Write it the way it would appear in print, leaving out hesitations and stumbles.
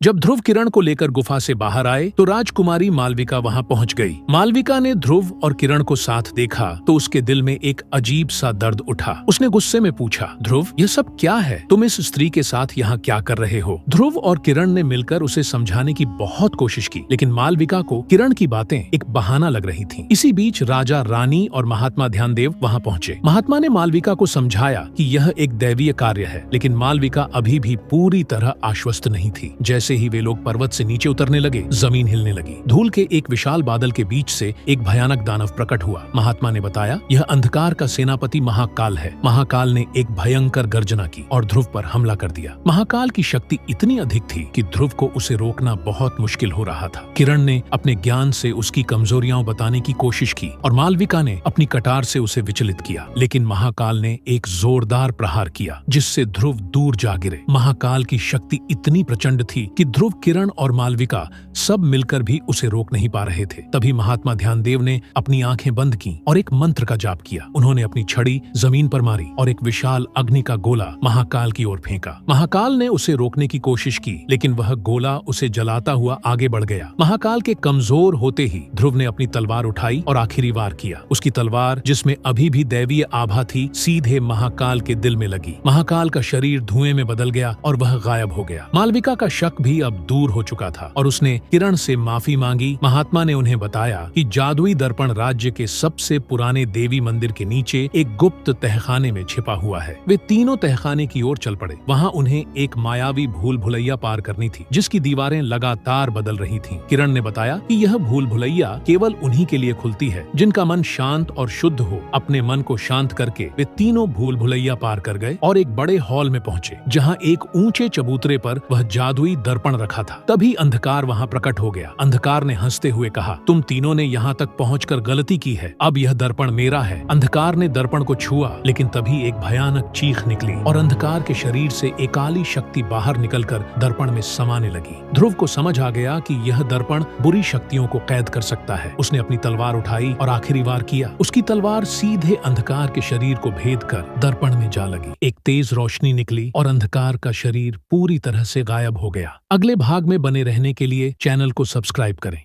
जब ध्रुव किरण को लेकर गुफा से बाहर आए तो राजकुमारी मालविका वहां पहुंच गई। मालविका ने ध्रुव और किरण को साथ देखा तो उसके दिल में एक अजीब सा दर्द उठा। उसने गुस्से में पूछा, ध्रुव, यह सब क्या है? तुम इस स्त्री के साथ यहाँ क्या कर रहे हो? ध्रुव और किरण ने मिलकर उसे समझाने की बहुत कोशिश की, लेकिन मालविका को किरण की बातें एक बहाना लग रही थीं। इसी बीच राजा, रानी और महात्मा ध्यानदेव वहाँ पहुँचे। महात्मा ने मालविका को समझाया कि यह एक दैवीय कार्य है, लेकिन मालविका अभी भी पूरी तरह आश्वस्त नहीं थी। जैसे ही वे लोग पर्वत से नीचे उतरने लगे, जमीन हिलने लगी। धूल के एक विशाल बादल के बीच से एक भयानक दानव प्रकट हुआ। महात्मा ने बताया, यह अंधकार का सेनापति महाकाल है। महाकाल ने एक भयंकर गर्जना की और ध्रुव पर हमला कर दिया। महाकाल की शक्ति इतनी अधिक थी कि ध्रुव को उसे रोकना बहुत मुश्किल हो रहा था। किरण ने अपने ज्ञान से उसकी कमजोरियां बताने की कोशिश की और मालविका ने अपनी कटार से उसे विचलित किया, लेकिन महाकाल ने एक जोरदार प्रहार किया जिससे ध्रुव दूर जा गिरे। महाकाल की शक्ति इतनी प्रचंड थी कि ध्रुव, किरण और मालविका सब मिलकर भी उसे रोक नहीं पा रहे थे। तभी महात्मा ध्यानदेव ने अपनी आंखें बंद की और एक मंत्र का जाप किया। उन्होंने अपनी छड़ी जमीन पर मारी और एक विशाल अग्नि का गोला महाकाल की ओर फेंका। महाकाल ने उसे रोकने की कोशिश की, लेकिन वह गोला उसे जलाता हुआ आगे बढ़ गया। महाकाल के कमजोर होते ही ध्रुव ने अपनी तलवार उठाई और आखिरी वार किया। उसकी तलवार, जिसमें अभी भी दैवीय आभा थी, सीधे महाकाल के दिल में लगी। महाकाल का शरीर धुएं में बदल गया और वह गायब हो गया। मालविका का शक भी अब दूर हो चुका था और उसने किरण से माफी मांगी। महात्मा ने उन्हें बताया कि जादुई दर्पण राज्य के सबसे पुराने देवी मंदिर के नीचे एक गुप्त तहखाने में छिपा हुआ है। वे तीनों तहखाने की ओर चल पड़े। वहाँ उन्हें एक मायावी भूल भुलैया पार करनी थी, जिसकी दीवारें लगातार बदल रही थीं। किरण ने बताया कि यह भूल भुलैया केवल उन्हीं के लिए खुलती है जिनका मन शांत और शुद्ध हो। अपने मन को शांत करके वे तीनों भूल भुलैया पार कर गए और एक बड़े हॉल में पहुंचे, जहाँ एक ऊंचे चबूतरे पर वह जादुई दर्पण रखा था। तभी अंधकार वहाँ प्रकट हो गया। अंधकार ने हंसते हुए कहा, तुम तीनों ने यहाँ तक पहुँचकर गलती की है। अब यह दर्पण मेरा है। अंधकार ने दर्पण को छुआ, लेकिन तभी एक भयानक चीख निकली और अंधकार के शरीर से एक काली शक्ति बाहर निकलकर दर्पण में समाने लगी। ध्रुव को समझ आ गया कि यह दर्पण बुरी शक्तियों को कैद कर सकता है। उसने अपनी तलवार उठाई और आखिरी वार किया। उसकी तलवार सीधे अंधकार के शरीर को भेद कर दर्पण में जा लगी। एक तेज रोशनी निकली और अंधकार का शरीर पूरी तरह से गायब हो गया। अगले भाग में बने रहने के लिए चैनल को सब्सक्राइब करें।